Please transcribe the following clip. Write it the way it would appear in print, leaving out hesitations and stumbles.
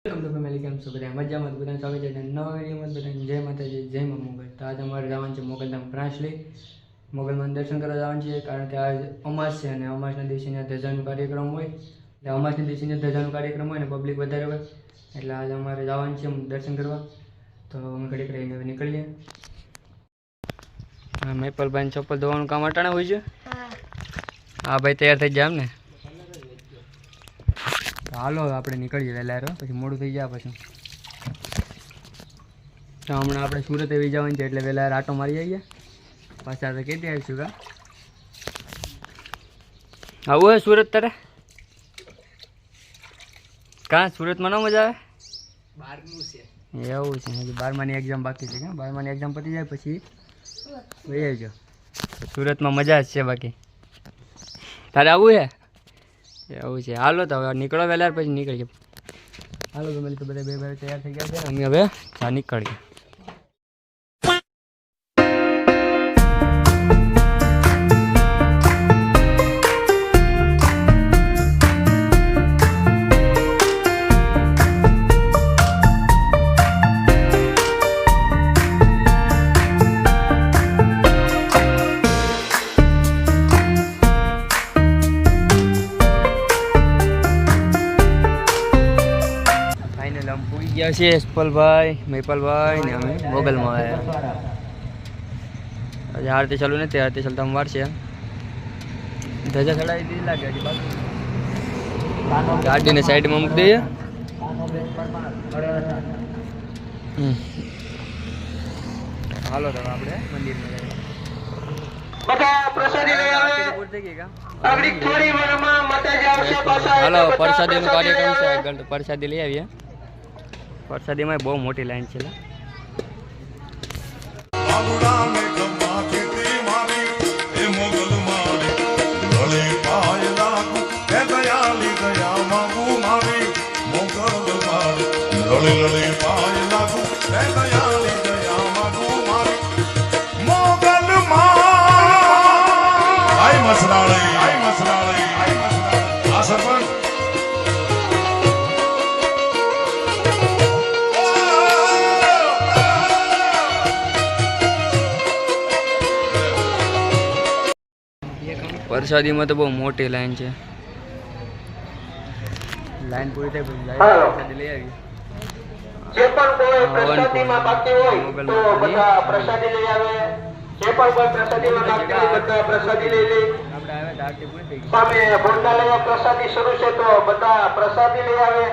Welcome to family. કેમ છો બધા? મજામાં તો બધા સ્વાગત છે નવા વિડીયોમાં. બધાને જય માતાજી, જય મા મોગલ. તો આજે અમારે જવાનું છે મોગલધામ પ્રાંસલી. મોગલમાં દર્શન કરવા જવાનું છે કારણ કે આજ અમાસ છે અને અમાસના દિવસે ત્યાં ધજાનો કાર્યક્રમ હોય. એટલે અમાસના દિવસે ધજાનો કાર્યક્રમ હોય ને પબ્લિક વધારે હોય એટલે આજે અમારે જવાનું છે દર્શન કરવા. તો અમે ઘડીક રહીને હવે નીકળીએ. હા, મેપલભાઈ ચપ્પલ ધોવાનું કામ અટાણે હોય છે. હા ભાઈ, તૈયાર થઈ જાય એમ ને? હાલો આપણે નીકળીએ વહેલા, પછી મોડું થઈ જાય. પછી તો હમણાં આપણે સુરત એવી જવાનું છે એટલે વહેલા આટો મારી આવીએ. પાછા તો કેતી આવીશું કા આવું હે સુરત તારે? કાં સુરતમાં ન મજા આવે? બારમું છે એવું છે. હજી 12માની એક્ઝામ બાકી છે. કાં 12માની એક્ઝામ પતી જાય પછી લઈ આવજો. સુરતમાં મજા જ છે. બાકી તારે આવું છે? એવું છે. હાલો તો હવે નીકળો વહેલા, પછી નીકળીએ. હાલો તો મળી તો બધા બે ભાઈ તૈયાર થઈ ગયા છે. અમે હવે નીકળીએ. ગયા છે યશપલભાઈ, મહિપાલભાઈ ને અમે મોગલમાં આવ્યા. હજી આરતી ચાલુ નથી, આરતી ચાલતા વાર છે. ધજા ચડાવી દીધી લાગે હજી બાકી. ગાડીને સાઈડમાં મૂકી દઈએ. હાલો તો આપણે મંદિરમાં જઈએ. હાલો, પ્રસાદીનો કાર્યક્રમ છે આગળ, તો પ્રસાદી લઈ આવીએ. પ્રસાદીમાં બહુ મોટી લાઈન છે. પ્રસાદીમાં તો બહુ મોટી લાઈન છે. લાઈન પૂરી થઈ પછી પ્રસાદી લઈ આવી. જે પણ કોઈ પ્રસાદીમાં બાકી હોય તો બધા પ્રસાદી લઈ આવે. જે પણ કોઈ પ્રસાદીમાં બાકી હોય બધા પ્રસાદી લઈ લે. આપણે આવે આરતી પૂરી થઈ ગઈ. સામે ભોંડાલય પ્રસાદી શરૂ છે તો બધા પ્રસાદી લઈ આવે.